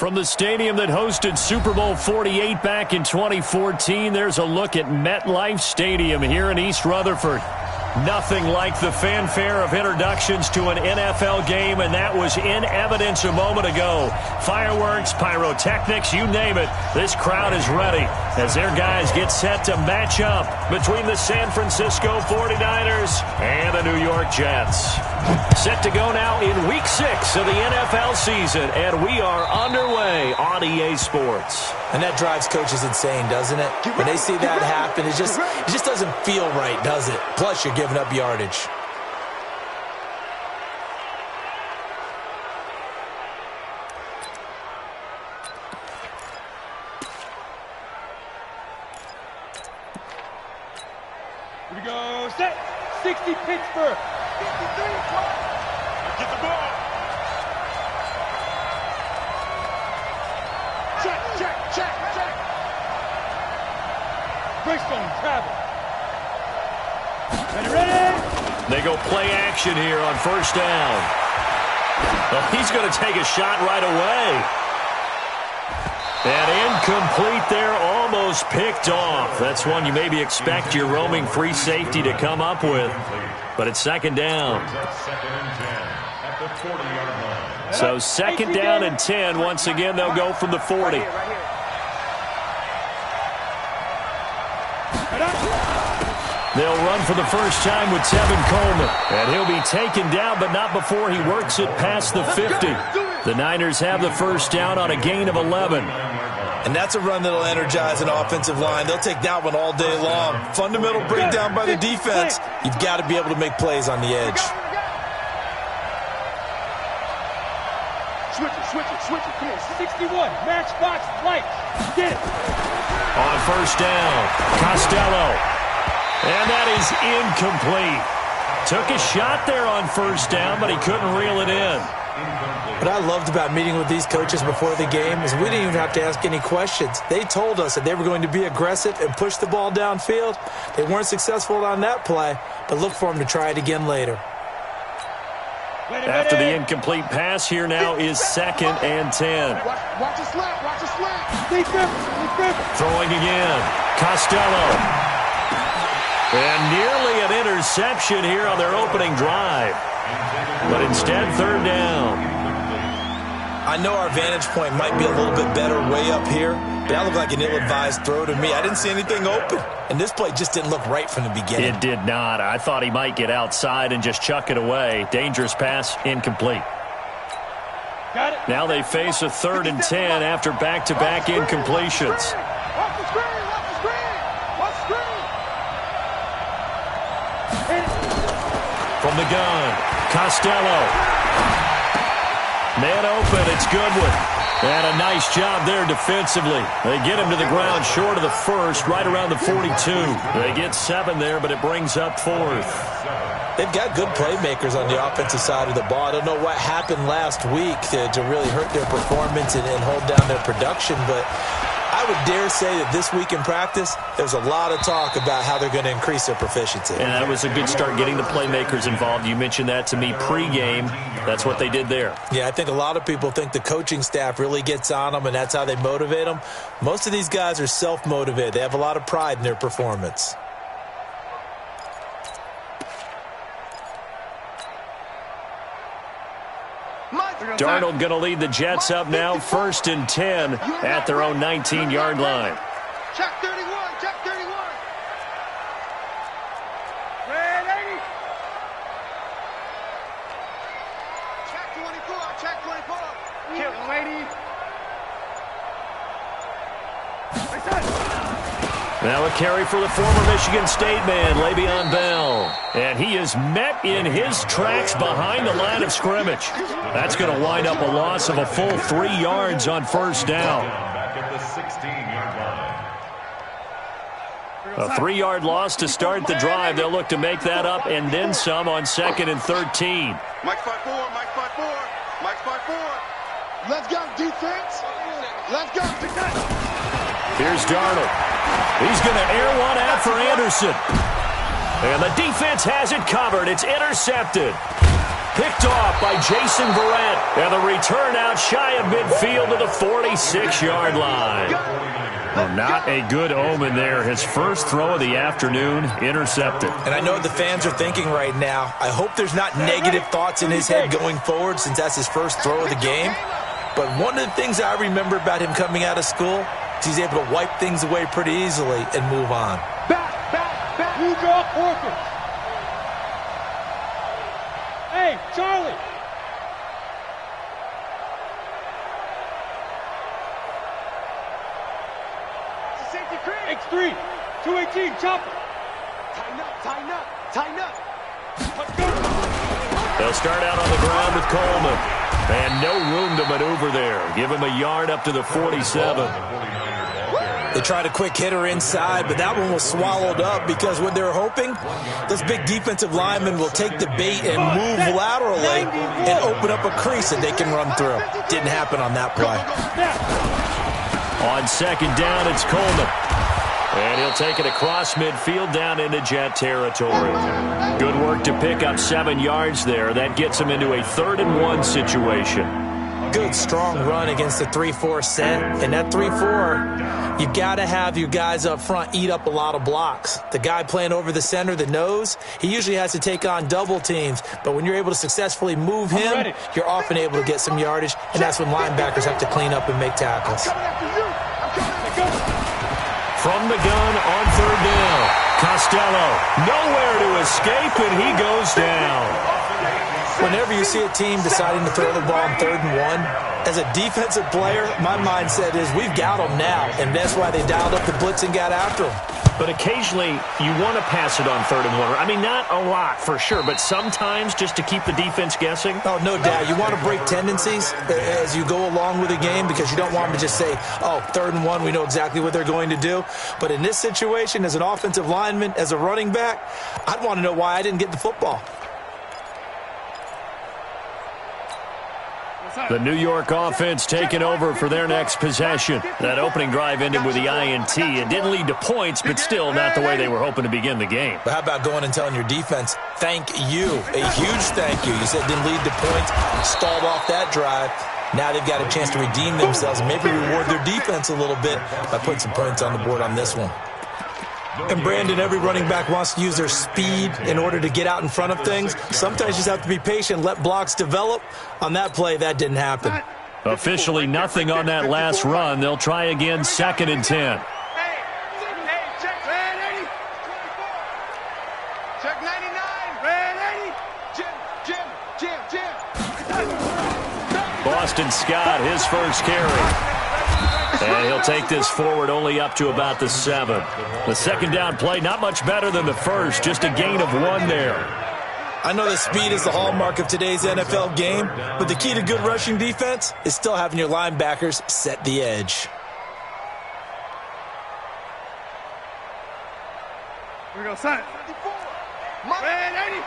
From the stadium that hosted Super Bowl 48 back in 2014, there's a look at MetLife Stadium here in East Rutherford. Nothing like the fanfare of introductions to an NFL game, and that was in evidence a moment ago. Fireworks, pyrotechnics, you name it. This crowd is ready as their guys get set to match up between the San Francisco 49ers and the New York Jets. Set to go now in Week 6 of the NFL season, and we are underway on EA Sports. And that drives coaches insane, doesn't it? When they see that happen, it just doesn't feel right, does it? Plus, you're giving up yardage. Here we go. Set. 60 Pittsburgh. 53. Get the ball. Check. Bristol travel. Ready. They go play action here on first down. Well, he's going to take a shot right away. And incomplete there, almost picked off. That's one you maybe expect your roaming free safety to come up with. But it's second down. So second down and 10. Once again, they'll go from the 40. They'll run for the first time with Tevin Coleman. And he'll be taken down, but not before he works it past the 50. The Niners have the first down on a gain of 11. And that's a run that'll energize an offensive line. They'll take that one all day long. Fundamental breakdown by the defense. You've got to be able to make plays on the edge. Switch it. Come on, 61. Matchbox light. Get it. On first down, Costello. And that is incomplete. Took a shot there on first down, but he couldn't reel it in. What I loved about meeting with these coaches before the game is we didn't even have to ask any questions. They told us that they were going to be aggressive and push the ball downfield. They weren't successful on that play, but look for them to try it again later. After the incomplete pass, here now is second and 10. Watch the slant. Throwing again. Costello. And nearly an interception here on their opening drive. But instead, third down. I know our vantage point might be a little bit better way up here, but that looked like an ill-advised throw to me. I didn't see anything open, and this play just didn't look right from the beginning. It did not. I thought he might get outside and just chuck it away. Dangerous pass, incomplete. Got it. Now they face a third and 10 after back-to-back incompletions. Watch the screen. From the gun, Costello. Man open, it's Goodwin. And a nice job there defensively. They get him to the ground short of the first, right around the 42. They get 7 there, but it brings up fourth. They've got good playmakers on the offensive side of the ball. I don't know what happened last week to really hurt their performance and hold down their production, but I would dare say that this week in practice, there's a lot of talk about how they're going to increase their proficiency. And that was a good start getting the playmakers involved. You mentioned that to me pregame. That's what they did there. Yeah, I think a lot of people think the coaching staff really gets on them, and that's how they motivate them. Most of these guys are self-motivated. They have a lot of pride in their performance. Darnold going to lead the Jets up now, first and 10 at their own 19-yard line. Check 31. Ready. Check 24. Kill, lady. Now a carry for the former Michigan State man, Le'Veon Bell. And he is met in his tracks behind the line of scrimmage. That's going to wind up a loss of a full 3 yards on first down. A 3-yard loss to start the drive. They'll look to make that up and then some on second and 13. Mike's 5-4. Let's go, defense. Let's go. Here's Darnold. He's going to air one out for Anderson. And the defense has it covered. It's intercepted. Picked off by Jason Verrett. And the return out shy of midfield to the 46-yard line. Well, not a good omen there. His first throw of the afternoon intercepted. And I know the fans are thinking right now, I hope there's not negative thoughts in his head going forward since that's his first throw of the game. But one of the things I remember about him coming out of school is he's able to wipe things away pretty easily and move on. Back. You draw Corker. Hey, Charlie. X3, 218, chopper. Tighten up. Let's go. They'll start out on the ground with Coleman. And no room to maneuver there. Give him a yard up to the 47. They tried a quick hitter inside, but that one was swallowed up because what they're hoping, those big defensive linemen will take the bait and move laterally and open up a crease that they can run through. Didn't happen on that play. On second down, it's Coleman. And he'll take it across midfield down into Jet territory. Good work to pick up 7 yards there. That gets him into a 3rd and 1 situation. Good, strong run against the 3-4 set. And that 3-4, you've got to have your guys up front eat up a lot of blocks. The guy playing over the center, the nose, he usually has to take on double teams. But when you're able to successfully move him, you're often able to get some yardage. And that's when linebackers have to clean up and make tackles. From the gun on 3rd down. Costello, nowhere to escape, and he goes down. Whenever you see a team deciding to throw the ball on 3rd and 1, as a defensive player, my mindset is we've got them now, and that's why they dialed up the blitz and got after them. But occasionally, you want to pass it on 3rd and 1. I mean, not a lot for sure, but sometimes just to keep the defense guessing. Oh, no doubt. You want to break tendencies as you go along with a game because you don't want them to just say, oh, 3rd and 1, we know exactly what they're going to do. But in this situation, as an offensive lineman, as a running back, I'd want to know why I didn't get the football. The New York offense taking over for their next possession. That opening drive ended with the INT. It didn't lead to points, but still not the way they were hoping to begin the game. But how about going and telling your defense, thank you, a huge thank you. You said it didn't lead to points, stalled off that drive. Now they've got a chance to redeem themselves and maybe reward their defense a little bit by putting some points on the board on this one. And Brandon, every running back wants to use their speed in order to get out in front of things. Sometimes you just have to be patient, let blocks develop. On that play, that didn't happen. Officially nothing on that last run. They'll try again, 2nd and 10. Check 99. Red 80. Jim. Boston Scott, his first carry. And he'll take this forward only up to about the 7. The 2nd down play, not much better than the first, just a gain of 1 there. I know that speed is the hallmark of today's NFL game, but the key to good rushing defense is still having your linebackers set the edge. Here we go, son. Red 80.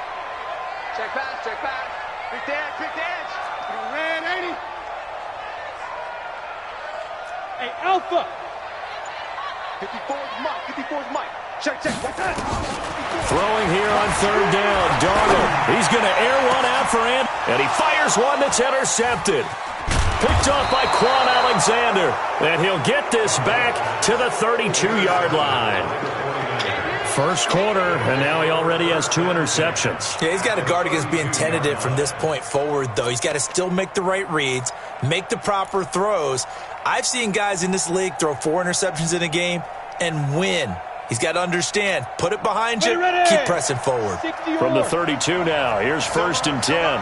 Check pass. Big edge. Red 80. Hey, Alpha. 54's Mike. Check. Throwing here on 3rd down. Darnold. He's going to air one out for Ant. And he fires one that's intercepted. Picked off by Quan Alexander. And he'll get this back to the 32-yard line. First quarter, and now he already has 2 interceptions. Yeah, he's got to guard against being tentative from this point forward, though. He's got to still make the right reads, make the proper throws. I've seen guys in this league throw 4 interceptions in a game and win. He's got to understand, put it behind you, keep pressing forward. From the 32 now, here's 1st and 10.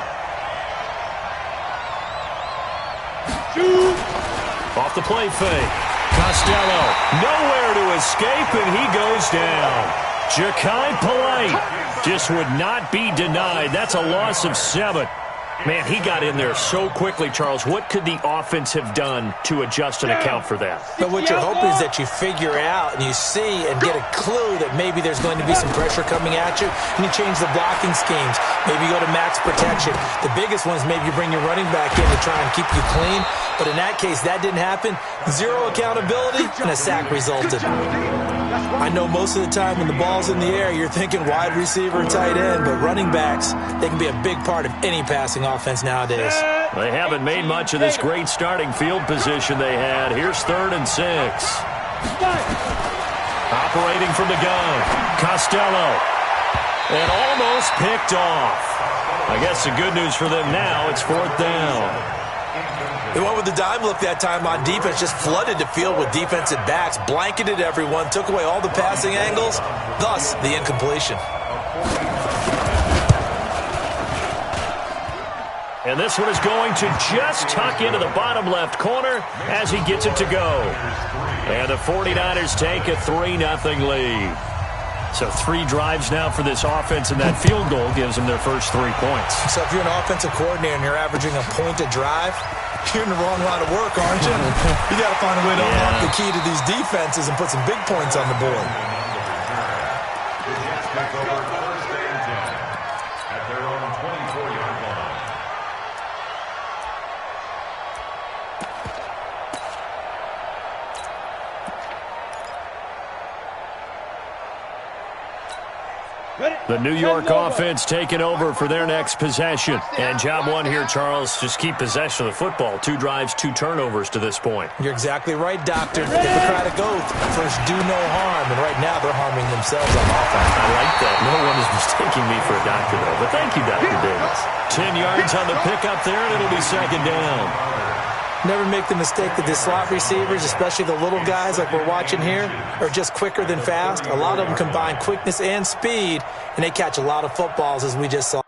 Off the play fake. Costello, nowhere to escape, and he goes down. Ja'Kai Polite just would not be denied. That's a loss of 7. Man, he got in there so quickly, Charles. What could the offense have done to adjust and account for that? But what you're hoping is that you figure out and you see and get a clue that maybe there's going to be some pressure coming at you, and you change the blocking schemes. Maybe you go to max protection. The biggest one is maybe you bring your running back in to try and keep you clean. But in that case, that didn't happen. 0 accountability, and a sack resulted. I know most of the time when the ball's in the air, you're thinking wide receiver, tight end, but running backs, they can be a big part of any passing offense nowadays. They haven't made much of this great starting field position they had. Here's 3rd and 6. Operating from the gun, Costello. And almost picked off. I guess the good news for them now, it's 4th down. They went with the dime look that time on defense, just flooded the field with defensive backs, blanketed everyone, took away all the passing angles, thus the incompletion. And this one is going to just tuck into the bottom left corner as he gets it to go. And the 49ers take a 3-0 lead. So 3 drives now for this offense, and that field goal gives them their first 3 points. So if you're an offensive coordinator and you're averaging a point a drive, you're in the wrong line of work, aren't you? You got to find a way to unlock the key to these defenses and put some big points on the board. The New York offense taking over for their next possession. And job one here, Charles, just keep possession of the football. 2 drives, 2 turnovers to this point. You're exactly right, Doctor. Hippocratic oath. First, do no harm. And right now, they're harming themselves on offense. I like that. No one is mistaking me for a doctor, though. But thank you, Dr. Davis. 10 yards on the pickup there, and it'll be 2nd down. Never make the mistake that the slot receivers, especially the little guys like we're watching here, are just quicker than fast. A lot of them combine quickness and speed, and they catch a lot of footballs, as we just saw.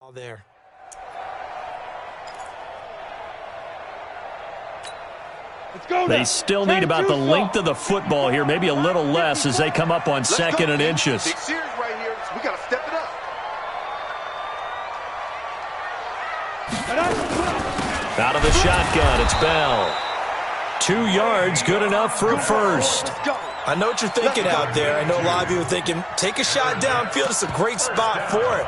All there. They still need about the length of the football here, maybe a little less as they come up on 2nd and inches. Big series right here, so we got to step it up. Out of the shotgun, it's Bell. 2 yards, good enough for a first. I know what you're thinking out there. I know a lot of you are thinking, take a shot downfield. It's a great spot for it.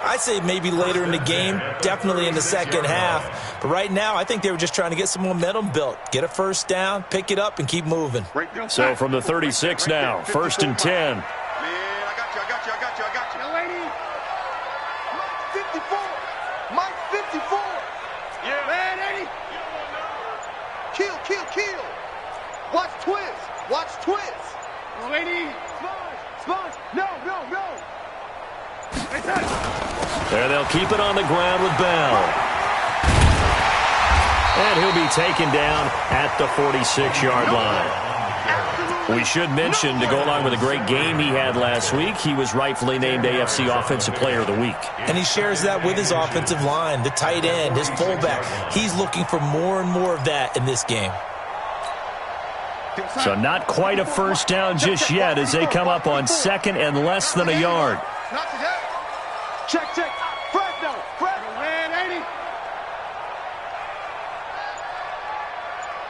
I'd say maybe later in the game, definitely in the second half. But right now, I think they were just trying to get some momentum built. Get a first down, pick it up, and keep moving. So from the 36 now, 1st and 10. Man, I got you. Now, lady. Mike 54. Mike 54. Yeah. Man, Eddie. Kill. Watch twist. Now, lady. Sponge. No. There, they'll keep it on the ground with Bell. And he'll be taken down at the 46-yard line. We should mention, to go along with a great game he had last week, he was rightfully named AFC Offensive Player of the Week. And he shares that with his offensive line, the tight end, his fullback. He's looking for more and more of that in this game. So not quite a first down just yet as they come up on 2nd and less than a yard. Check. Fresno. Man, 80.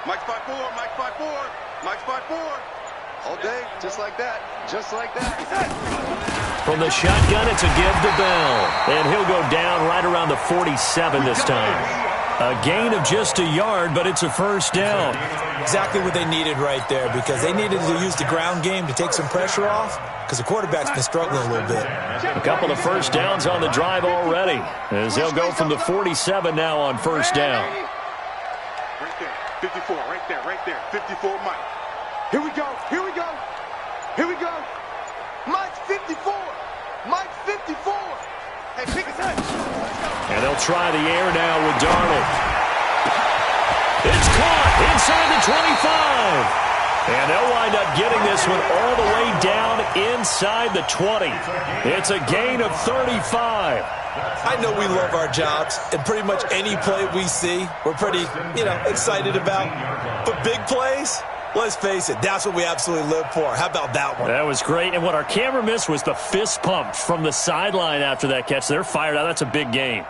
Mike's 5'4". All day, just like that. From the shotgun, it's a give to Bell. And he'll go down right around the 47 this time. A gain of just a yard, but it's a first down. Exactly what they needed right there, because they needed to use the ground game to take some pressure off, because the quarterback's been struggling a little bit. A couple of first downs on the drive already, as they'll go from the 47 now on first down. Right there, 54, right there, 54, Mike. Here we go. Mike's 54. Hey, pick his head. And they'll try the air now with Darnold. It's caught inside the 25. And they'll wind up getting this one all the way down inside the 20. It's a gain of 35. I know we love our jobs, and pretty much any play we see, we're pretty, excited about. But big plays, let's face it, that's what we absolutely live for. How about that one? That was great. And what our camera missed was the fist pump from the sideline after that catch. They're fired out. That's a big gain.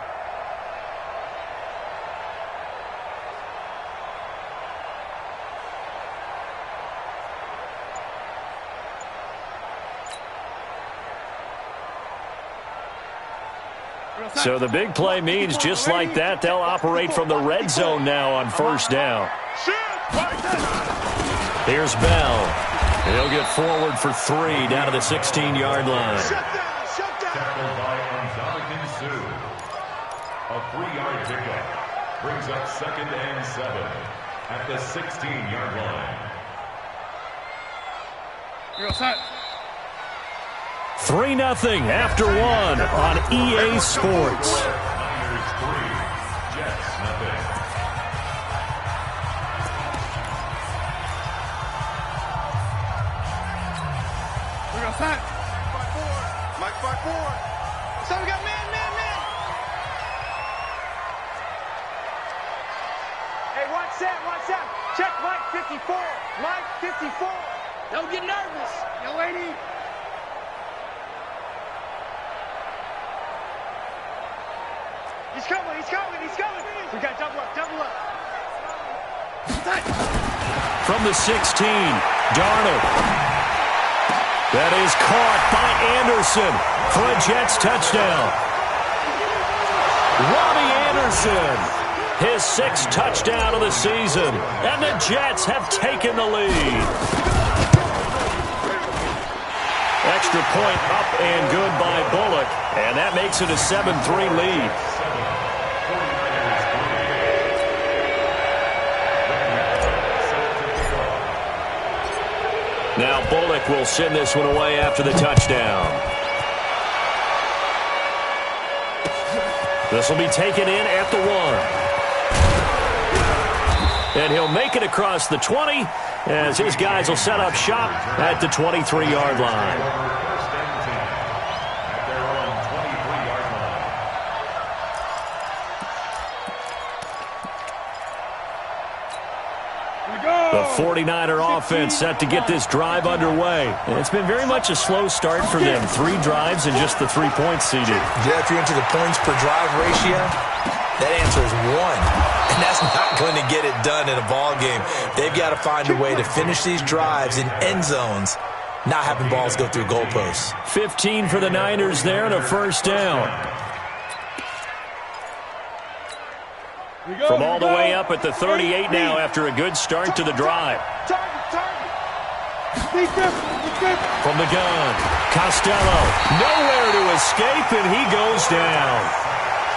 So the big play means just like that, they'll operate from the red zone now on first down. Here's Bell. He'll get forward for 3 down to the 16-yard line. Tackled by Anzalakun Sue. A 3-yard pickup brings up 2nd and 7 at the 16-yard line. 3-0 after 1 on EA Sports. Niners 3, Jets nothing. We're going to set. 5-4. Mike 5-4. So we got man. Hey, watch that. Check Mike 54. Mike 54. Don't get nervous. Yo, lady. He's coming. We got double up. From the 16, Darnold. That is caught by Anderson for a Jets touchdown. Robbie Anderson, his 6th touchdown of the season, and the Jets have taken the lead. Extra point up and good by Bullock, and that makes it a 7-3 lead. Now Bullock will send this one away after the touchdown. This will be taken in at the 1. And he'll make it across the 20 as his guys will set up shop at the 23-yard line. The 49er offense set to get this drive underway. And it's been very much a slow start for them. 3 drives and just the 3 points seeded. Yeah, if you're into the points per drive ratio, that answer is 1. And that's not going to get it done in a ball game. They've got to find a way to finish these drives in end zones, not having balls go through goalposts. 15 for the Niners there and a first down. From all the way up at the 38 now after a good start to the drive. From the gun, Costello, nowhere to escape, and he goes down.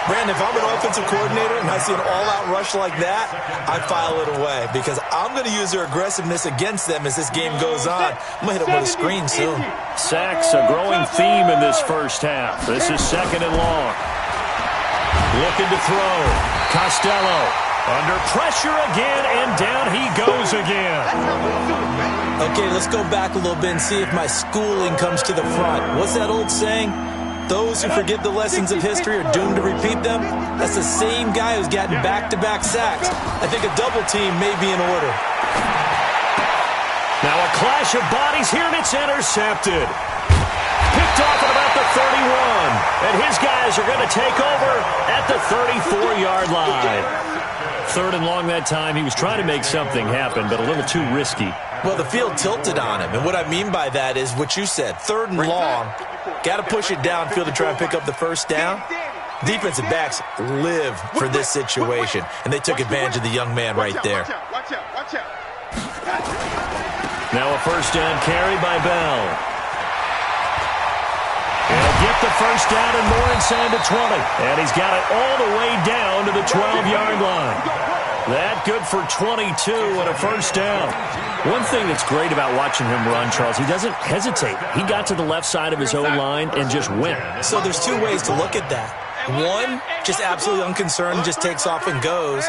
Brandon, if I'm an offensive coordinator and I see an all-out rush like that, I file it away because I'm going to use their aggressiveness against them as this game goes on. I'm going to hit them with a screen soon. Sacks, a growing theme in this first half. This is 2nd and long. Looking to throw. Costello under pressure again, and down he goes again. Okay, let's go back a little bit and see if my schooling comes to the front. What's that old saying? Those who forget the lessons of history are doomed to repeat them. That's the same guy who's gotten back-to-back sacks. I think a double team may be in order. Now a clash of bodies here, and it's intercepted. Picked off at about the 31, and his guys are going to take over at the 34-yard line. 3rd and long that time. He was trying to make something happen, but a little too risky. Well, the field tilted on him, and what I mean by that is what you said. 3rd and long, got to push it downfield to try and pick up the first down. Defensive backs live for this situation, and they took advantage of the young man right there. Watch out. Now a first down carry by Bell. He'll get the first down and more inside the 20. And he's got it all the way down to the 12-yard line. That good for 22 and a first down. One thing that's great about watching him run, Charles, he doesn't hesitate. He got to the left side of his own line and just went. So there's 2 ways to look at that. One, just absolutely unconcerned, just takes off and goes.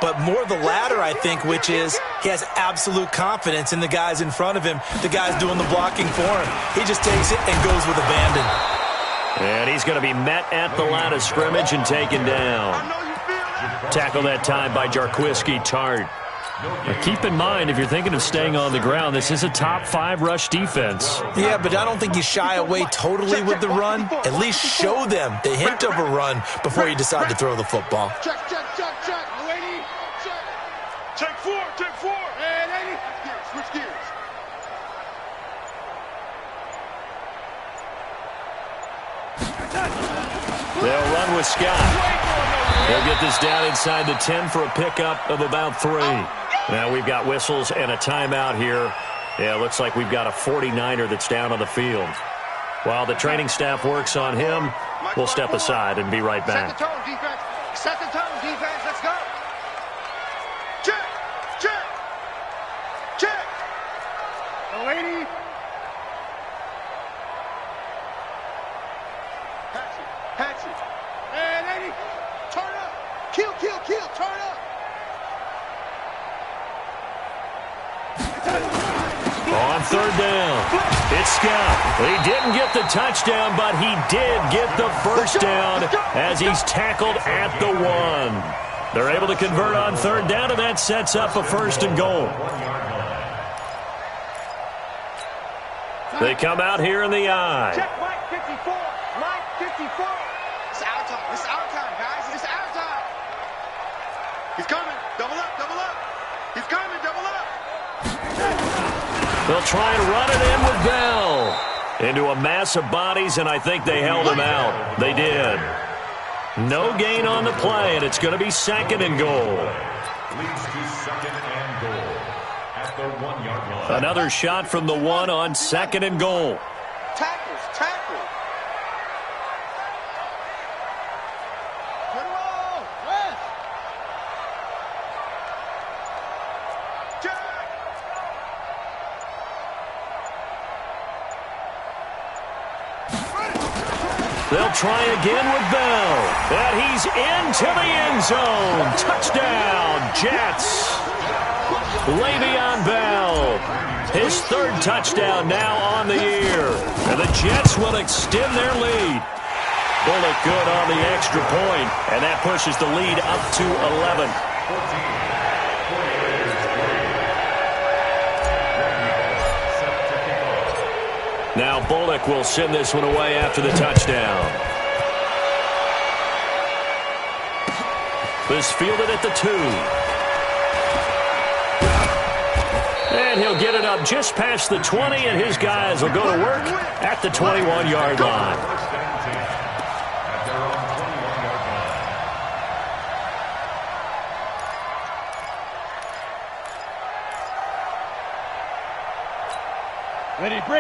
But more the latter, I think, which is he has absolute confidence in the guys in front of him, the guys doing the blocking for him. He just takes it and goes with abandon. And he's going to be met at the line of scrimmage and taken down. Tackle that time by Jarquiski Tart. Now keep in mind, if you're thinking of staying on the ground, this is a top 5 rush defense. Yeah, but I don't think you shy away totally with the run. At least show them the hint of a run before you decide to throw the football. Check. Lady, check. Take 4. Hey, lady. Switch gears. They'll run with Scott. They'll get this down inside the 10 for a pickup of about 3. Now we've got whistles and a timeout here. Yeah, it looks like we've got a 49er that's down on the field. While the training staff works on him, we'll step aside and be right back. Set the tone, defense. Set the tone, defense. Let's go. Check. Check. Check. The lady. Patch it. Hey, lady. Turn up. Kill. Turn up. On 3rd down, it's Scott. He didn't get the touchdown, but he did get the first down as he's tackled at the 1. They're able to convert on 3rd down, and that sets up a 1st and goal. They come out here in the I. Check Mike 54. Mike 54. It's our time. It's our time, guys. It's our time. He's coming. Double up. He's coming. Double up. They'll try and run it in with Bell. Into a mass of bodies, and I think they held him out. They did. No gain on the play, and it's going to be 2nd and goal. Leads to 2nd and goal at the 1-yard line. Another shot from the 1 on 2nd and goal. Tackle. Good roll. West. Check. They'll try again with Bell. And he's into the end zone. Touchdown, Jets. Le'Veon Bell. His 3rd touchdown now on the year. And the Jets will extend their lead. Bullock good on the extra point, and that pushes the lead up to 11. Now Bullock will send this one away after the touchdown. This fielded at the 2. And he'll get it up just past the 20, and his guys will go to work at the 21-yard line.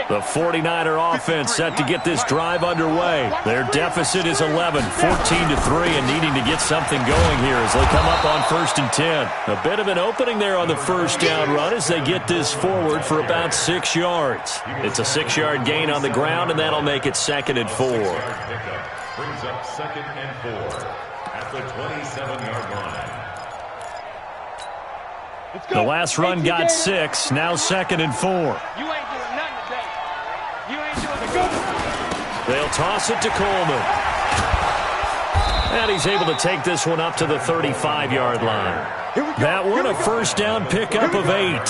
The 49er offense set to get this drive underway. Their deficit is 11, 14-3, and needing to get something going here as they come up on 1st and 10. A bit of an opening there on the 1st down run as they get this forward for about 6 yards. It's a 6-yard gain on the ground, and that'll make it 2nd and 4. Brings up 2nd and 4 at the 27-yard line. The last run got 6, now 2nd and 4. You ain't doing nothing today. You ain't doing the good. They'll toss it to Coleman. And he's able to take this one up to the 35-yard line. That one a 1st down pickup of 8.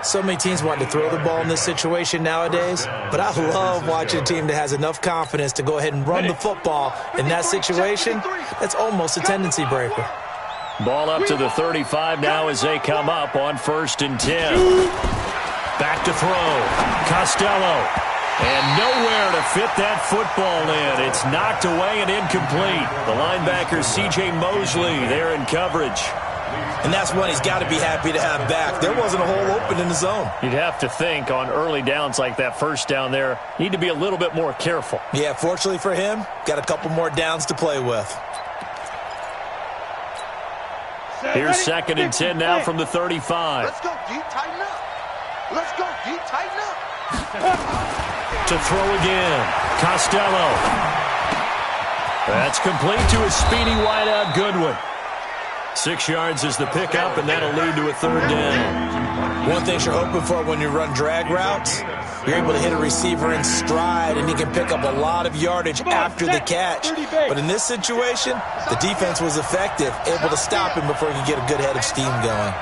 So many teams want to throw the ball in this situation nowadays, but I love watching a team that has enough confidence to go ahead and run the football in that situation. That's almost a tendency breaker. Ball up to the 35 now as they come up on 1st and 10. Back to throw. Costello. And nowhere to fit that football in. It's knocked away and incomplete. The linebacker, C.J. Mosley, there in coverage. And that's one he's got to be happy to have back. There wasn't a hole open in the zone. You'd have to think on early downs like that 1st down there, need to be a little bit more careful. Yeah, fortunately for him, got a couple more downs to play with. Here's 2nd and 10 now from the 35. Let's go deep, tighten up. Let's go deep, tighten up. To throw again. Costello. That's complete to a speedy wideout Goodwin. 6 yards is the pickup, and that'll lead to a 3rd down. One thing you're hoping for when you run drag routes, you're able to hit a receiver in stride, and he can pick up a lot of yardage after the catch. But in this situation, the defense was effective, able to stop him before he could get a good head of steam going.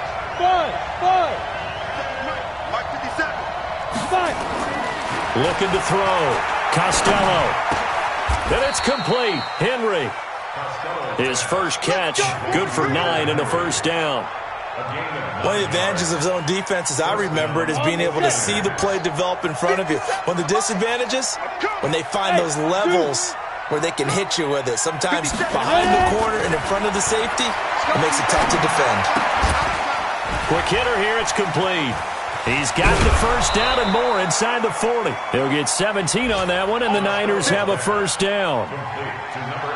Mike 57. Looking to throw. Costello. And it's complete. Henry. His first catch, good for 9 and a 1st down. One of the advantages of zone defense, as I remember it, is being able to see the play develop in front of you. One of the disadvantages, when they find those levels where they can hit you with it. Sometimes behind the corner and in front of the safety, it makes it tough to defend. Quick hitter here, it's complete. He's got the first down and more inside the 40. He'll get 17 on that one, and the Niners have a first down.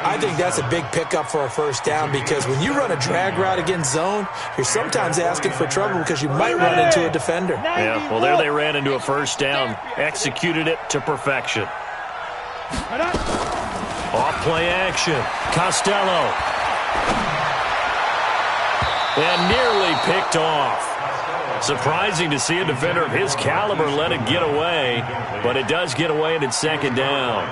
I think that's a big pickup for a first down because when you run a drag route against zone, you're sometimes asking for trouble because you might run into a defender. Yeah, well, there they ran into a first down, executed it to perfection. Off play action. Costello. And nearly picked off. Surprising to see a defender of his caliber let it get away, but it does get away and it's second down.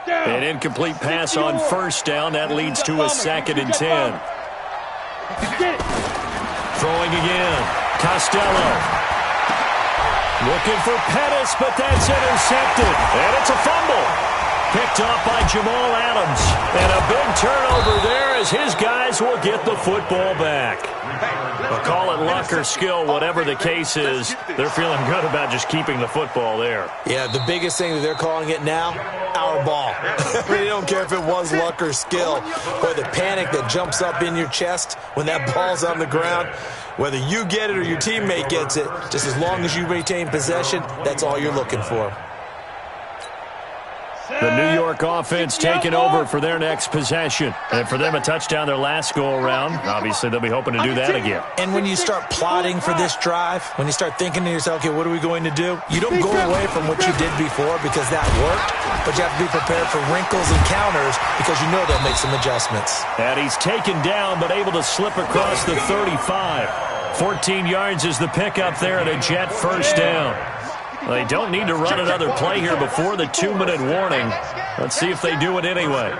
An incomplete pass on first down. That leads to a 2nd and 10. Throwing again. Costello. Looking for Pettis, but that's intercepted. And it's a fumble. Picked off by Jamal Adams. And a big turnover there as his guys will get the football back. But call it luck or skill, whatever the case is, they're feeling good about just keeping the football there. Yeah, the biggest thing that they're calling it now, our ball. They don't care if it was luck or skill, or the panic that jumps up in your chest when that ball's on the ground. Whether you get it or your teammate gets it, just as long as you retain possession, that's all you're looking for. The New York offense taking over for their next possession. And for them, a touchdown their last go-around. Obviously, they'll be hoping to do that again. And when you start plotting for this drive, when you start thinking to yourself, okay, what are we going to do? You don't go away from what you did before because that worked, but you have to be prepared for wrinkles and counters because you know they'll make some adjustments. And he's taken down, but able to slip across the 35. 14 yards is the pickup there and a Jet first down. Well, they don't need to run another play here before the 2-minute warning. Let's see if they do it anyway.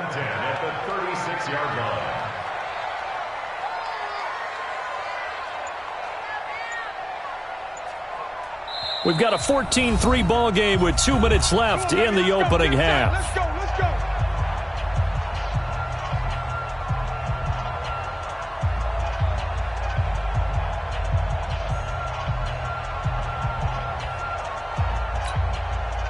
We've got a 14-3 ball game with 2 minutes left in the opening half. Let's go, let's go.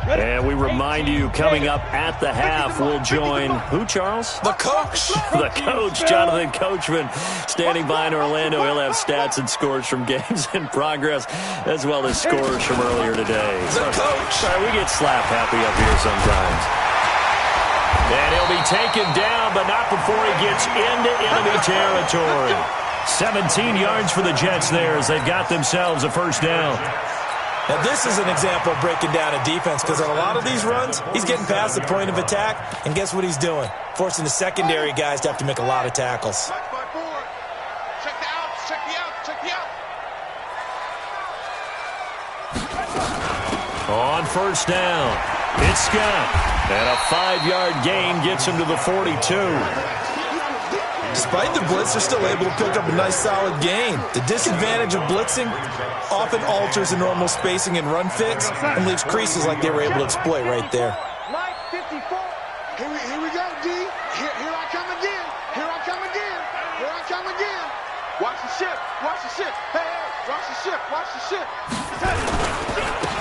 And we remind you, coming up at the half, we'll join who, Charles? The coach. The coach, Jonathan Coachman, standing by in Orlando. He'll have stats and scores from games in progress, as well as scores from earlier today. The coach. Sorry, we get slap happy up here sometimes. And he'll be taken down, but not before he gets into enemy territory. 17 yards for the Jets there as they've got themselves a first down. Now, this is an example of breaking down a defense because on a lot of these runs, he's getting past the point of attack, and guess what he's doing? Forcing the secondary guys to have to make a lot of tackles. Check the outs, check the outs, check the outs. On first down, it's Scott. And a 5-yard gain gets him to the 42. Despite the blitz, they're still able to pick up a nice solid gain. The disadvantage of blitzing often alters the normal spacing and run fits and leaves creases like they were able to exploit right there. Mike 54. Here we go, D. Here I come again. Here I come again. Here I come again. Watch the ship. Watch the ship. Hey, watch the ship. Watch the ship.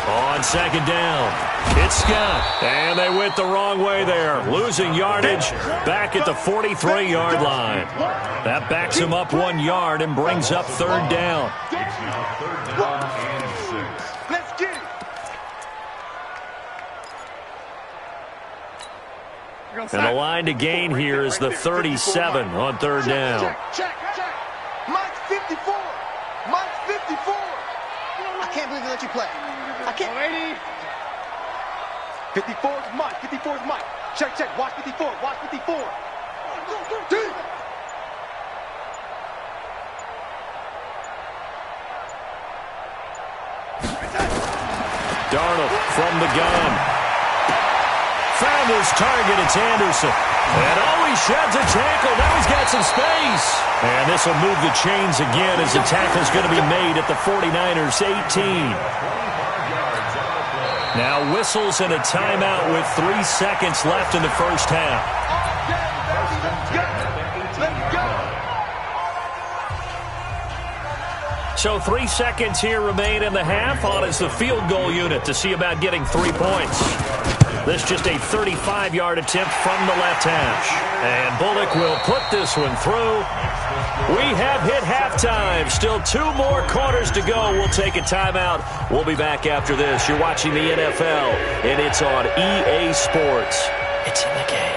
On second down, it's Scott. And they went the wrong way there, losing yardage back at the 43-yard line. That backs him up 1 yard and brings up third down. Let's get it. And the line to gain here is the 37 on third down. Check. Mike's 54. Mike's 54. I can't believe they let you play. I can't. 54 is Mike. 54 is Mike. Check. Watch 54. Watch 54. Dude. Darnold from the gun. Found his target. It's Anderson. And he sheds a tackle. Now he's got some space. And this will move the chains again as the tackle's going to be made at the 49ers 18. Now whistles and a timeout with 3 seconds left in the first half. So 3 seconds here remain in the half. On is the field goal unit to see about getting 3 points. This just a 35-yard attempt from the left hash. And Bullock will put this one through. We have hit halftime. Still 2 more quarters to go. We'll take a timeout. We'll be back after this. You're watching the NFL, and it's on EA Sports. It's in the game.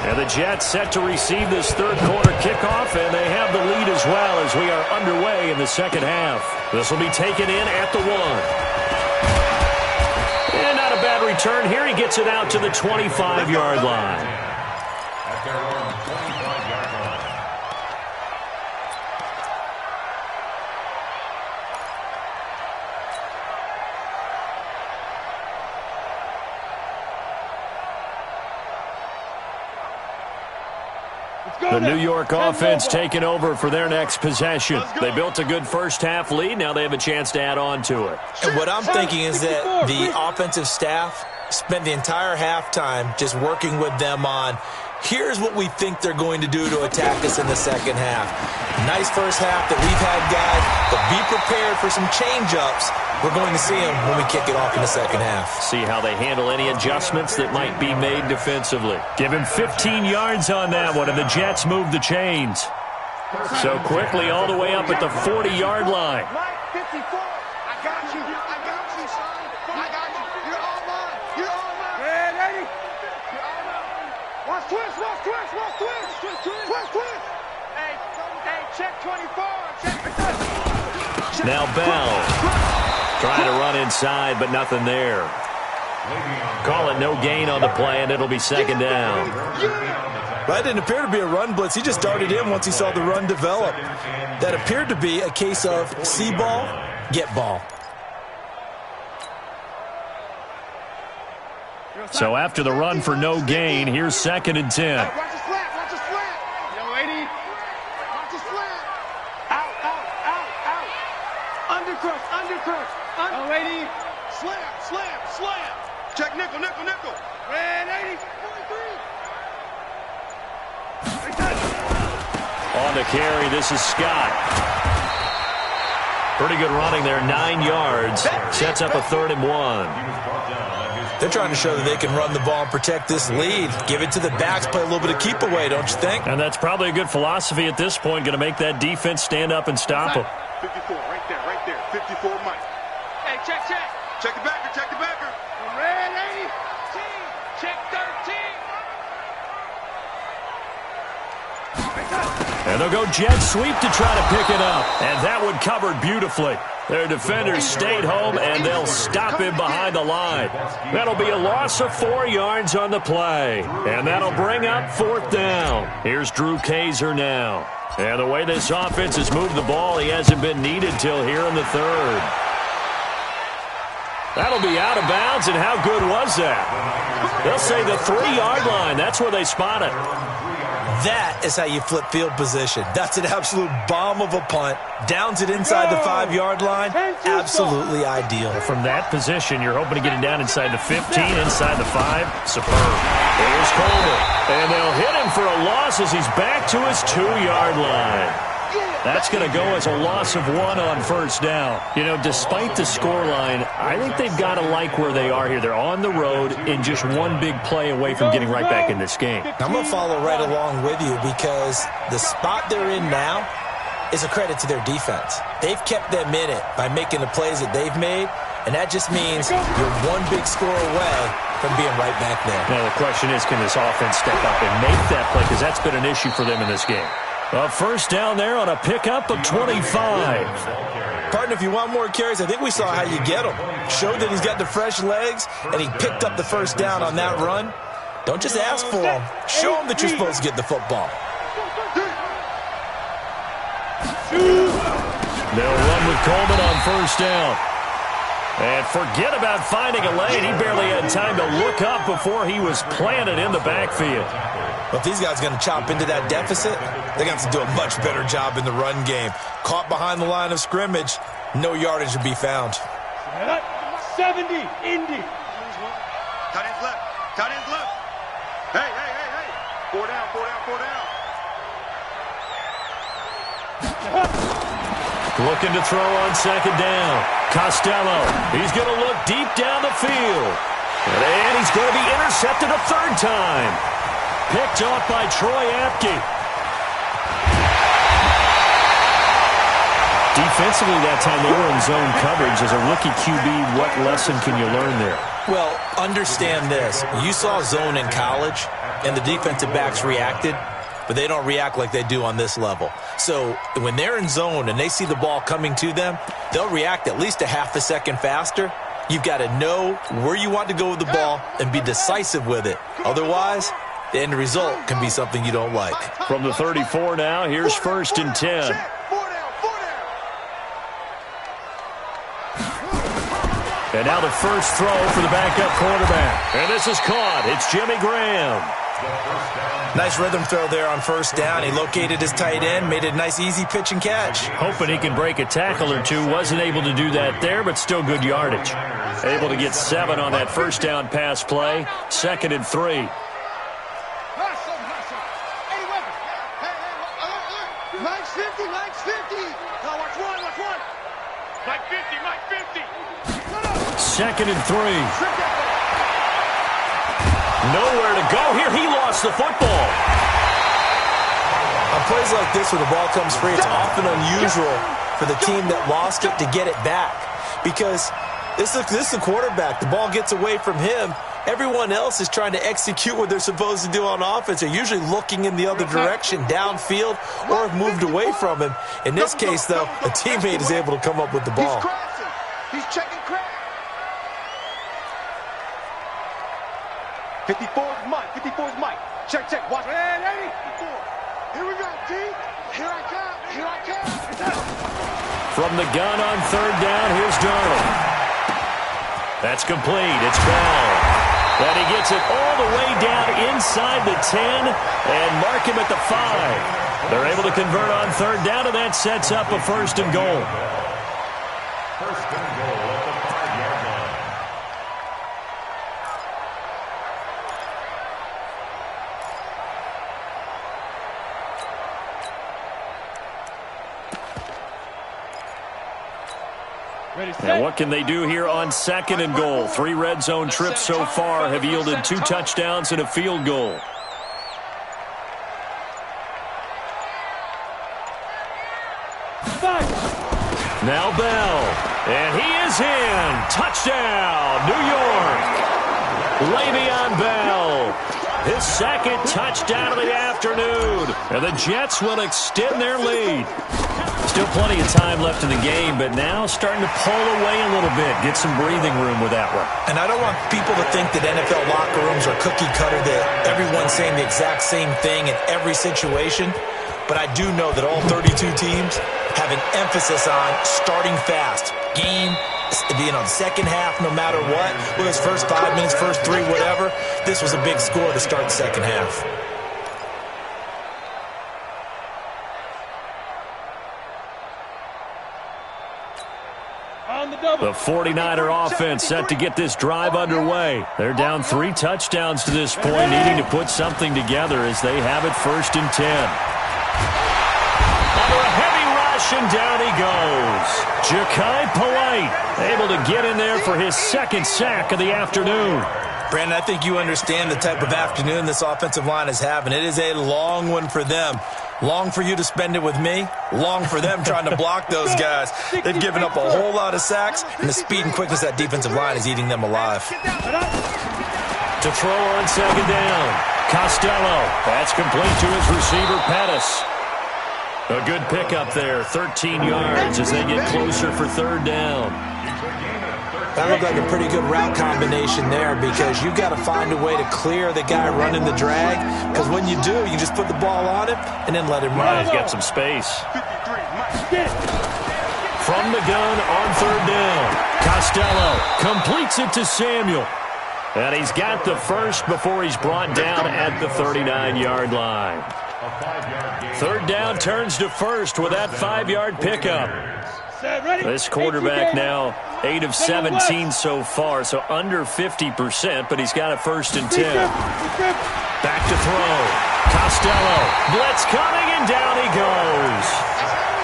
And the Jets set to receive this third quarter kickoff, and they have the lead as well as we are underway in the second half. This will be taken in at the 1. And not a bad return here. He gets it out to the 25-yard line. At their own 25-yard line. The New York offense taking over for their next possession. They built a good first-half lead. Now they have a chance to add on to it. And what I'm thinking is that the offensive staff spent the entire halftime just working with them on, here's what we think they're going to do to attack us in the second half. Nice first half that we've had, guys, but be prepared for some change-ups. We're going to see them when we kick it off in the second half. See how they handle any adjustments that might be made defensively. Give him 15 yards on that one, and the Jets move the chains. So quickly all the way up at the 40-yard line. Mike, 54. I got you. I got you, son. I got you. You're all mine. You're all mine. Red 80. You're all mine. Watch twist, watch twist, watch twist. Twist, twist. Hey, check 24. Check. Now Bell. Trying to run inside, but nothing there. Call it no gain on the play, and it'll be second down. That didn't appear to be a run blitz. He just darted in once he saw the run develop. That appeared to be a case of see ball, get ball. So after the run for no gain, here's 2nd and 10. Watch the slant, watch the slant. Yo, 80. Watch the slant. Out. Undercrush. Oh, 80. Slam. Check nickel. Red 80. 43. On the carry, this is Scott. Pretty good running there, 9 yards. Sets up a 3rd and 1. They're trying to show that they can run the ball and protect this lead. Give it to the backs, play a little bit of keep away, don't you think? And that's probably a good philosophy at this point, going to make that defense stand up and stop them. 54, right there. 54, Mike. Hey, check. Check the backer. Red 80. Check 13. And they'll go jet sweep to try to pick it up. And that one covered beautifully. Their defenders stayed home, and they'll stop him behind the line. That'll be a loss of 4 yards on the play. And that'll bring up 4th down. Here's Drew Kaiser now. And the way this offense has moved the ball, he hasn't been needed till here in the 3rd. That'll be out of bounds, and how good was that? They'll say the 3-yard line. That's where they spot it. That is how you flip field position. That's an absolute bomb of a punt. Downs it inside the 5-yard line. Absolutely ideal. From that position, you're hoping to get it down inside the 15, inside the 5. Superb. Here's Colbert. And they'll hit him for a loss as he's back to his 2-yard line. That's going to go as a loss of 1 on 1st down. You know, despite the scoreline, I think they've got to like where they are here. They're on the road in just one big play away from getting right back in this game. I'm going to follow right along with you because the spot they're in now is a credit to their defense. They've kept them in it by making the plays that they've made, and that just means you're one big score away from being right back there. Now the question is, can this offense step up and make that play? Because that's been an issue for them in this game. A 1st down there on a pickup of 25. Partner, if you want more carries, I think we saw how you get them. Showed that he's got the fresh legs, and he picked up the 1st down on that run. Don't just ask for them. Show them that you're supposed to get the football. They'll run with Coleman on 1st down. And forget about finding a lane. He barely had time to look up before he was planted in the backfield. Well, if these guys are going to chop into that deficit, they're going to have to do a much better job in the run game. Caught behind the line of scrimmage, no yardage to be found. 70, Indy. Tight ends left. Hey. 4 down. Looking to throw on second down. Costello, he's going to look deep down the field. And he's going to be intercepted a third time. Picked off by Troy Apke. Defensively that time they were in zone coverage. As a rookie QB, what lesson can you learn there? Well, understand this. You saw zone in college, and the defensive backs reacted, but they don't react like they do on this level. So when they're in zone and they see the ball coming to them, they'll react at least a half a second faster. You've got to know where you want to go with the ball and be decisive with it. Otherwise, the end result can be something you don't like. From the 34 now, here's 1st and 10. And now the first throw for the backup quarterback. And this is caught. It's Jimmy Graham. Nice rhythm throw there on first down. He located his tight end, made a nice easy pitch and catch. Hoping he can break a tackle or two. Wasn't able to do that there, but still good yardage. Able to get 7 on that first down pass play. 2nd and 3. Mike's 50, Mike's 50. Now watch one. Mike 50, Mike 50. 2nd and 3. Nowhere to go here. He lost the football. On plays like this where the ball comes free, it's often unusual for the team that lost it to get it back. Because this is the quarterback. The ball gets away from him. Everyone else is trying to execute what they're supposed to do on offense. They're usually looking in the other direction, downfield, or have moved away from him. In this case, though, a teammate is able to come up with the ball. He's crossing. He's checking crack. 54's Mike. 54's Mike. Check. Watch. Here we go, D. Here I come. From the gun on 3rd down, here's Darnold. That's complete. It's Bell. And he gets it all the way down inside the 10 and mark him at the 5. They're able to convert on 3rd down, and that sets up a 1st and goal. 1st and goal at the 5-yard line. Now what can they do here on 2nd and goal? 3 red zone trips so far have yielded 2 touchdowns and a field goal. Now Bell. And he is in. Touchdown, New York. Le'Veon Bell. His 2nd touchdown of the afternoon. And the Jets will extend their lead. Still plenty of time left in the game, but now starting to pull away a little bit. Get some breathing room with that one. And I don't want people to think that NFL locker rooms are cookie cutter, that everyone's saying the exact same thing in every situation. But I do know that all 32 teams have an emphasis on starting fast. Game, being on the second half no matter what. Whether it's first 5 minutes, first 3, whatever. This was a big score to start the second half. The 49er offense set to get this drive underway. They're down 3 touchdowns to this point, needing to put something together as they have it 1st and 10. Under a heavy rush, and down he goes. Ja'Kai Polite able to get in there for his 2nd sack of the afternoon. Brandon, I think you understand the type of afternoon this offensive line is having. It is a long one for them. Long for you to spend it with me. Long for them trying to block those guys. They've given up a whole lot of sacks, and the speed and quickness of that defensive line is eating them alive. To throw on 2nd down. Costello. That's complete to his receiver, Pettis. A good pickup there. 13 yards as they get closer for 3rd down. That looked like a pretty good route combination there, because you've got to find a way to clear the guy running the drag, because when you do, you just put the ball on him and then let him run. He's got some space. From the gun on 3rd down. Costello completes it to Samuel. And he's got the first before he's brought down at the 39-yard line. 3rd down turns to 1st with that 5-yard pickup. This quarterback now 8 of 17 so far, so under 50%, but he's got a 1st and 10. Back to throw. Costello. Blitz coming, and down he goes.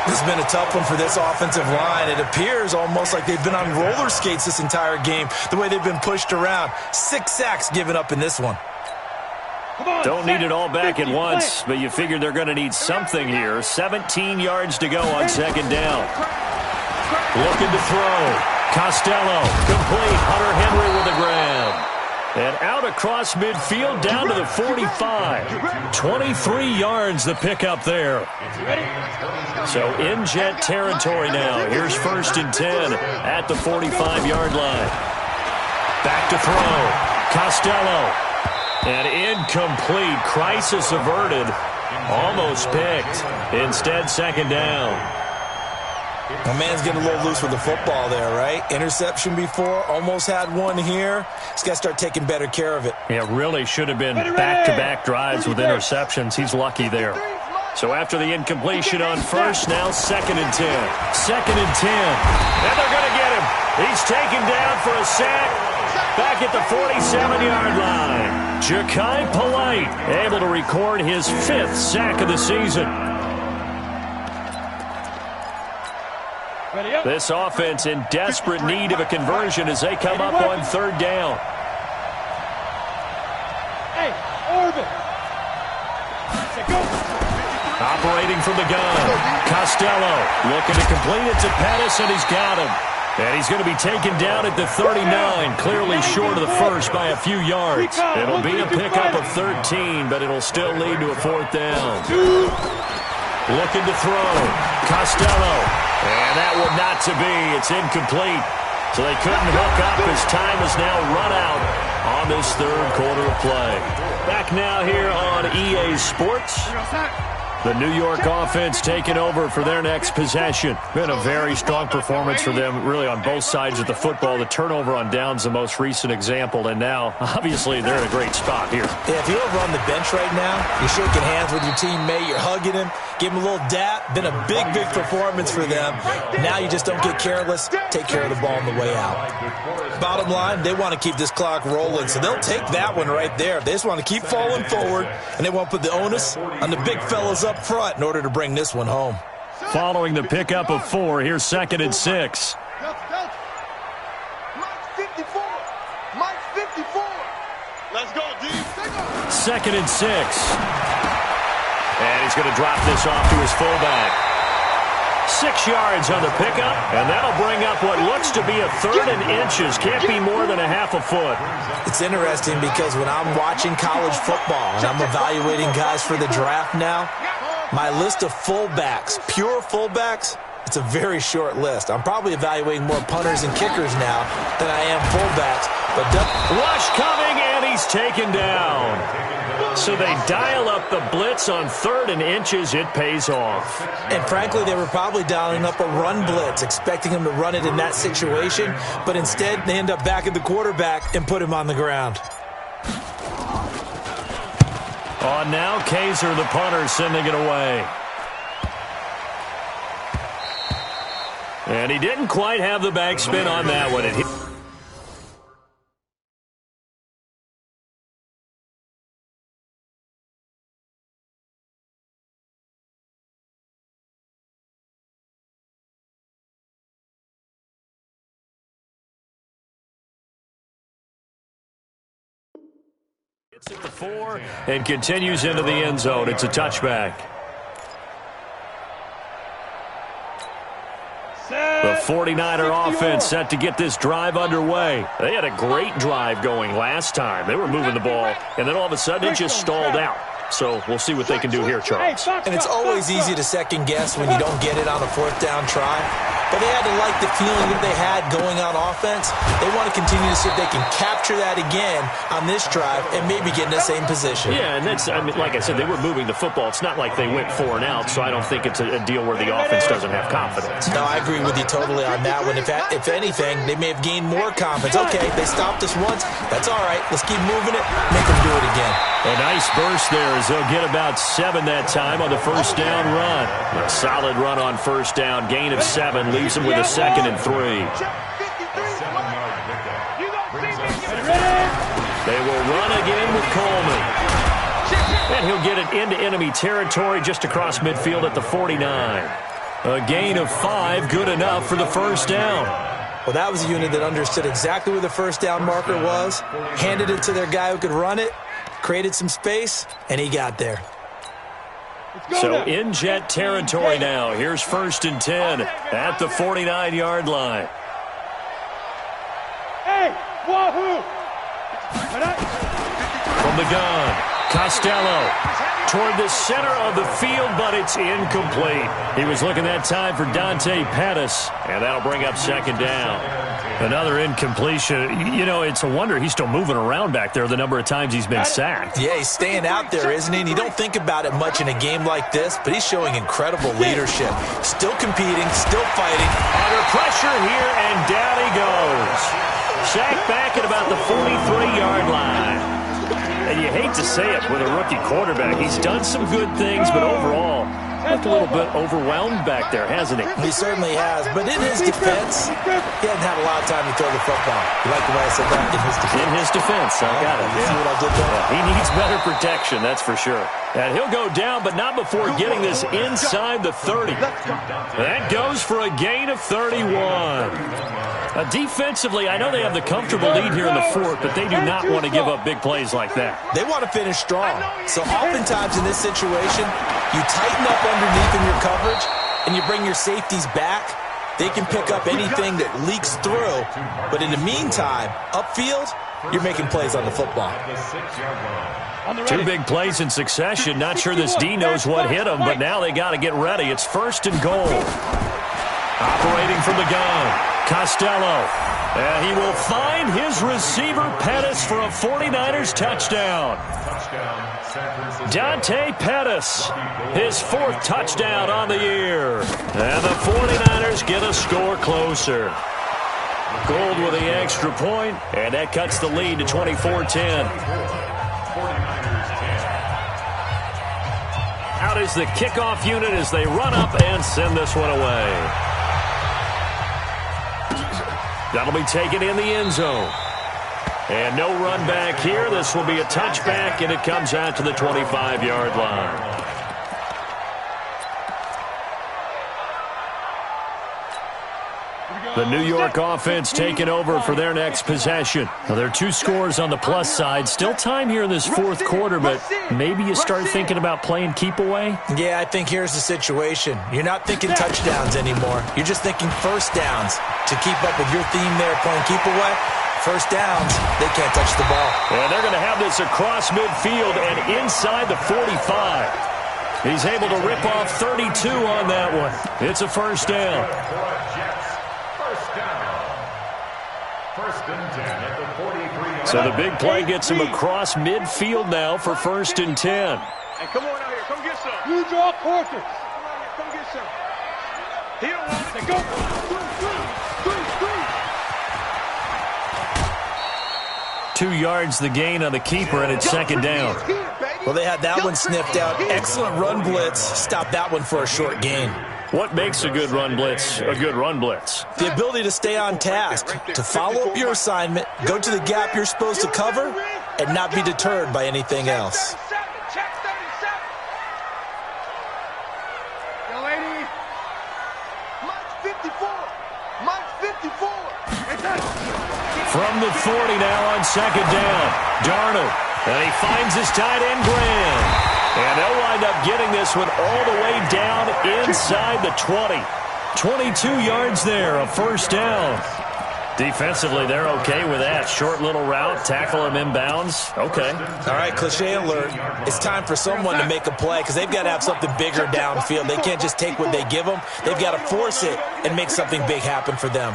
This has been a tough one for this offensive line. It appears almost like they've been on roller skates this entire game, the way they've been pushed around. 6 sacks given up in this one. Don't need it all back at once, but you figure they're going to need something here. 17 yards to go on second down. Looking to throw. Costello, complete. Hunter Henry with a grab. And out across midfield down to the 45. 23 yards the pickup there. So in Jet territory now. Here's 1st and 10 at the 45-yard line. Back to throw. Costello. And incomplete. Crisis averted. Almost picked. Instead, second down. My man's getting a little loose with the football there, right? Interception before, almost had one here. He's got to start taking better care of it. Yeah, really should have been back-to-back drives with interceptions. He's lucky there. So after the incompletion on first, now 2nd and 10. 2nd and 10. And they're going to get him. He's taken down for a sack. Back at the 47-yard line. Ja'Kai Polite able to record his 5th sack of the season. This offense in desperate need of a conversion as they come up on 3rd down. Hey, Orvin. Operating from the gun. Costello looking to complete it to Pettis, and he's got him. And he's going to be taken down at the 39, clearly short of the first by a few yards. It'll be a pickup of 13, but it'll still lead to a 4th down. Looking to throw. Costello. And that one not to be. It's incomplete. So they couldn't hook up as time has now run out on this 3rd quarter of play. Back now here on EA Sports. The New York offense taking over for their next possession. Been a very strong performance for them, really, on both sides of the football. The turnover on downs, the most recent example, and now, obviously, they're in a great spot here. Yeah, if you're over on the bench right now, you're shaking hands with your teammate, you're hugging him, give him a little dap. Been a big, big performance for them. Now you just don't get careless. Take care of the ball on the way out. Bottom line, they want to keep this clock rolling, so they'll take that one right there. They just want to keep falling forward, and they want to put the onus on the big fellas up front in order to bring this one home. Following the pickup of 4, here's 2nd and 6. Mike 54. Mike 54. Let's go, D. 2nd and 6. And he's going to drop this off to his fullback. 6 yards on the pickup, and that'll bring up what looks to be a 3rd and inches. Can't be more than a half a foot. It's interesting because when I'm watching college football and I'm evaluating guys for the draft now, my list of fullbacks, pure fullbacks, it's a very short list. I'm probably evaluating more punters and kickers now than I am fullbacks. But rush coming, and he's taken down. So they dial up the blitz on 3rd and inches. It pays off. And frankly, they were probably dialing up a run blitz, expecting him to run it in that situation. But instead, they end up back at the quarterback and put him on the ground. On now, Kaiser, the punter, sending it away. And he didn't quite have the backspin on that one. It's at the 4 and continues into the end zone. It's a touchback. The 49er offense set to get this drive underway. They had a great drive going last time. They were moving the ball, and then all of a sudden it just stalled out. So we'll see what they can do here, Charles. And it's always easy to second guess when you don't get it on a 4th down try. But they had to like the feeling that they had going on offense. They want to continue to see if they can capture that again on this drive and maybe get in the same position. Yeah, and that's, I mean, like I said, they were moving the football. It's not like they went 4 and out, so I don't think it's a deal where the offense doesn't have confidence. No, I agree with you totally on that one. If anything, they may have gained more confidence. Okay, they stopped us once. That's all right. Let's keep moving it. Make them do it again. A nice burst there as they'll get about 7 that time on the 1st down run. A solid run on 1st down. Gain of 7 leaves them with a 2nd and 3. They will run again with Coleman. And he'll get it into enemy territory just across midfield at the 49. A gain of 5, good enough for the first down. Well, that was a unit that understood exactly where the first down marker was, handed it to their guy who could run it, created some space, and he got there. So in jet territory now. Here's 1st and 10 at the 49-yard line. Hey, wahoo! From the gun, Costello toward the center of the field, but it's incomplete. He was looking that time for Dante Pettis, and that'll bring up 2nd down. Another incompletion. You know, it's a wonder he's still moving around back there the number of times he's been sacked. Yeah, he's staying out there, isn't he? And you don't think about it much in a game like this, but he's showing incredible leadership. Still competing, still fighting. Under pressure here, and down he goes. Sacked back at about the 43-yard line. And you hate to say it with a rookie quarterback. He's done some good things, but overall, looked a little bit overwhelmed back there, hasn't he? He certainly has, but in his defense, he hasn't had a lot of time to throw the football. You like the way I said that? In his defense. In his defense, I got it. You see what I did there? Yeah, he needs better protection, that's for sure. And he'll go down, but not before getting this inside the 30. That goes for a gain of 31. Defensively, I know they have the comfortable lead here in the 4th, but they do not want to give up big plays like that. They want to finish strong. So oftentimes in this situation, you tighten up underneath in your coverage, and you bring your safeties back. They can pick up anything that leaks through. But in the meantime, upfield, you're making plays on the football. 2 big plays in succession. Not sure this D knows what hit him, but now they got to get ready. It's 1st and goal. Operating from the gun, Costello. And he will find his receiver, Pettis, for a 49ers touchdown. Dante Pettis, his 4th touchdown on the year. And the 49ers get a score closer. Gold with the extra point, and that cuts the lead to 24-10. Out is the kickoff unit as they run up and send this one away. That'll be taken in the end zone. And no run back here. This will be a touchback, and it comes out to the 25-yard line. The New York offense taking over for their next possession. Now, there are 2 scores on the plus side. Still time here in this 4th quarter, but maybe you start thinking about playing keep away? Yeah, I think here's the situation. You're not thinking touchdowns anymore. You're just thinking first downs. To keep up with your theme there, playing keep away, first downs, they can't touch the ball. And they're going to have this across midfield and inside the 45. He's able to rip off 32 on that one. It's a first down. So the big play gets him across midfield now for 1st and 10. Hey, come on out here. Come get some. You draw quarters. Come on here. Come get some. He don't want it. Go. 2 yards the gain on the keeper, and it's 2nd down. Well, they had that one sniffed out. Excellent run blitz. Stop that one for a short gain. What makes a good run blitz a good run blitz? The ability to stay on task, to follow up your assignment, go to the gap you're supposed to cover, and not be deterred by anything else. Young lady. Mike's 54. Mike's 54. From the 40 now on 2nd down. Darnold. And he finds his tight end, Graham. And they'll wind up getting this one all the way down inside the 20. 22 yards there, a first down. Defensively, they're okay with that. Short little route, tackle him inbounds. Okay. All right, cliche alert. It's time for someone to make a play because they've got to have something bigger downfield. They can't just take what they give them. They've got to force it and make something big happen for them.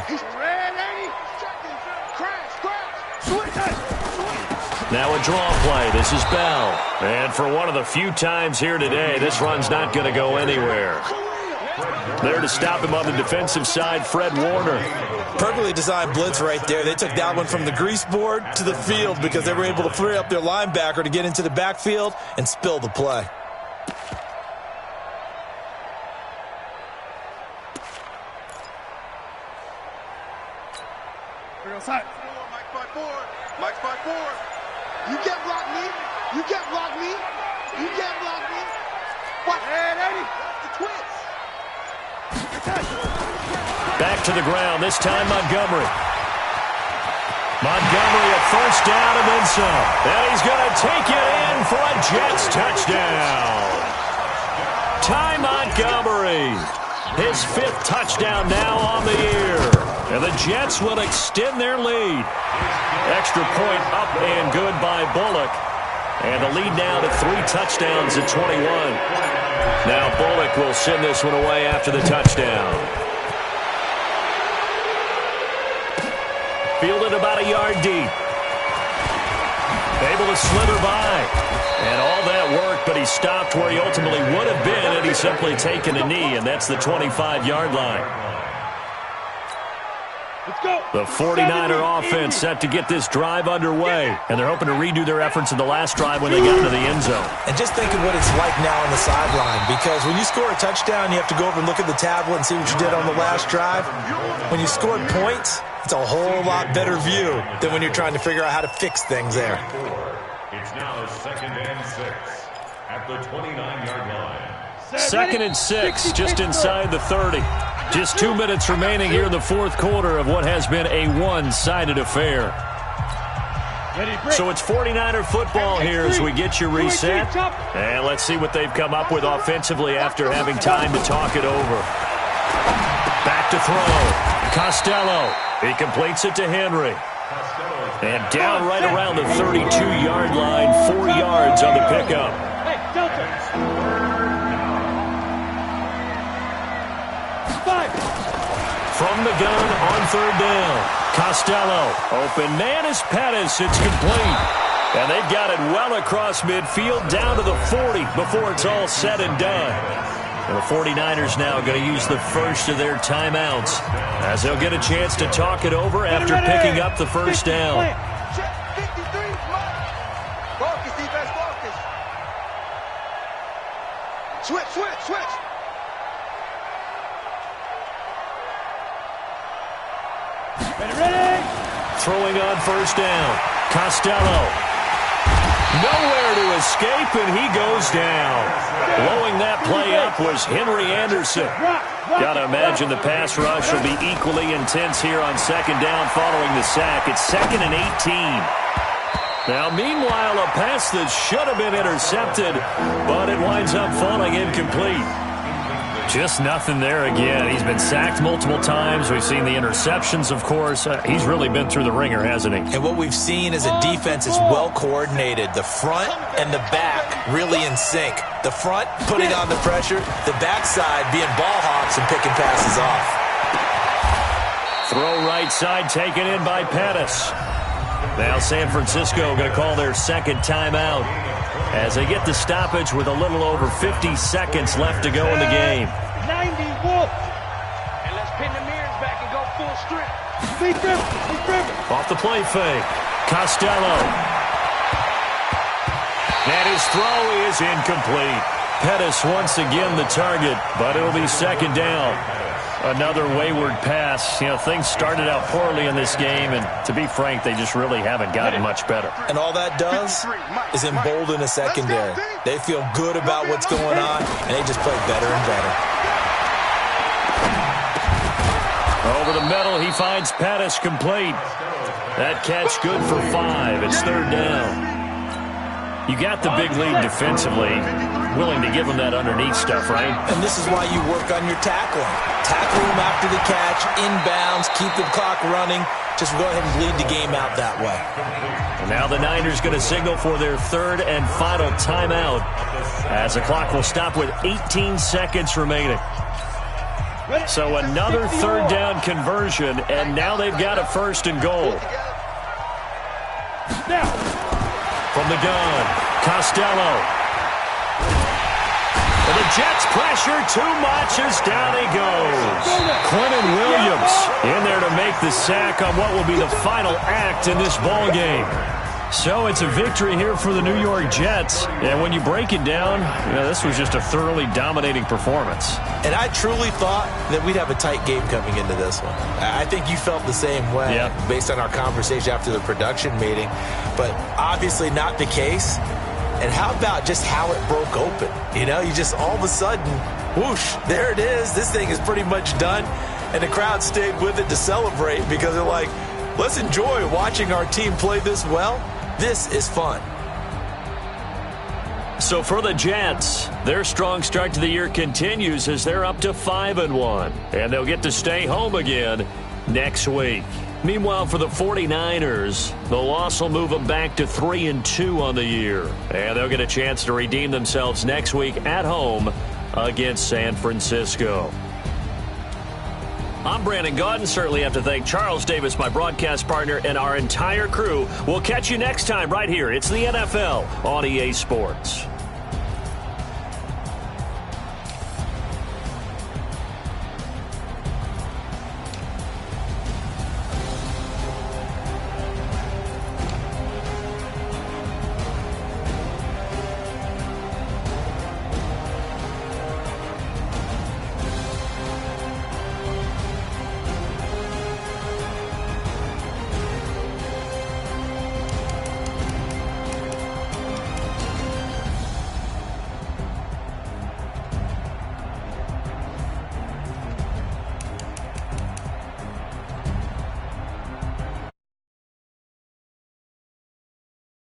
Now a draw play. This is Bell. And for one of the few times here today, this run's not going to go anywhere. There to stop him on the defensive side, Fred Warner. Perfectly designed blitz right there. They took that one from the grease board to the field because they were able to free up their linebacker to get into the backfield and spill the play. Mike's by 4. You can't block me. You can't block me. You can't block me. What? Hey, lady. The twins. Back to the ground, this time Montgomery. Montgomery at first down and then some. And he's going to take it in for a Jets touchdown. Ty Montgomery, his 5th touchdown now on the year. And the Jets will extend their lead. Extra point up and good by Bullock. And the lead now to 3 touchdowns at 21. Now Bullock will send this one away after the touchdown. Fielded about a yard deep. Able to slither by. And all that work, but he stopped where he ultimately would have been had he simply taken a knee, and that's the 25-yard line. The 49er offense set to get this drive underway, and they're hoping to redo their efforts in the last drive when they got into the end zone. And just think of what it's like now on the sideline, because when you score a touchdown, you have to go over and look at the tablet and see what you did on the last drive. When you scored points, it's a whole lot better view than when you're trying to figure out how to fix things there. It's now 2nd and 6 at the 29-yard line. 2nd and 6, just inside the 30. Just 2 minutes remaining here in the 4th quarter of what has been a one-sided affair. So it's 49er football here as we get you reset. And let's see what they've come up with offensively after having time to talk it over. Back to throw. Costello. He completes it to Henry. And down right around the 32-yard line, 4 yards on the pickup. Hey, Delta. 5. From the gun on 3rd down. Costello. Open man is Pettis. It's complete. And they've got it well across midfield down to the 40 before it's all said and done. And the 49ers now going to use the first of their timeouts as they'll get a chance to talk it over after picking up the first down. 53, focus, defense, focus. Switch. Ready. Throwing on first down. Costello. Nowhere to escape, and he goes down. Blowing that play up was Henry Anderson. Got to imagine the pass rush will be equally intense here on 2nd down following the sack. It's 2nd and 18. Now, meanwhile, a pass that should have been intercepted, but it winds up falling incomplete. Just nothing there again. He's been sacked multiple times. We've seen the interceptions, of course. He's really been through the ringer, hasn't he? And what we've seen is a defense is well coordinated. The front and the back really in sync. The front putting on the pressure, the backside being ball hawks and picking passes off. Throw right side taken in by Pettis. Now San Francisco going to call their 2nd timeout as they get the stoppage with a little over 50 seconds left to go in the game. 90 Wolf. And let's pin the mirrors back and go full strip. Be driven. Off the play fake. Costello. And his throw is incomplete. Pettis once again the target, but it'll be 2nd down. Another wayward pass. You know, things started out poorly in this game, and to be frank, they just really haven't gotten much better. And all that does is embolden a secondary. They feel good about what's going on, and they just play better and better. Over the middle, he finds Pettis complete. That catch good for 5. It's 3rd down. You got the big lead defensively. Willing to give him that underneath stuff, right? And this is why you work on your tackling. Tackle him after the catch, inbounds, keep the clock running. Just go ahead and bleed the game out that way. And now the Niners going to signal for their 3rd and final timeout as the clock will stop with 18 seconds remaining. So another 3rd down conversion, and now they've got a 1st and goal. From the gun, Costello. And the Jets pressure too much as down he goes. Quentin Williams in there to make the sack on what will be the final act in this ball game. So it's a victory here for the New York Jets. And when you break it down, you know, this was just a thoroughly dominating performance. And I truly thought that we'd have a tight game coming into this one. I think you felt the same way based on our conversation after the production meeting. But obviously not the case. And how about just how it broke open? You know, you just all of a sudden, whoosh, there it is. This thing is pretty much done. And the crowd stayed with it to celebrate because they're like, let's enjoy watching our team play this well. This is fun. So for the Jets, their strong start to the year continues as they're up to 5-1. And they'll get to stay home again next week. Meanwhile, for the 49ers, the loss will move them back to 3-2 on the year. And they'll get a chance to redeem themselves next week at home against San Francisco. I'm Brandon Gaudin. Certainly have to thank Charles Davis, my broadcast partner, and our entire crew. We'll catch you next time right here. It's the NFL on EA Sports.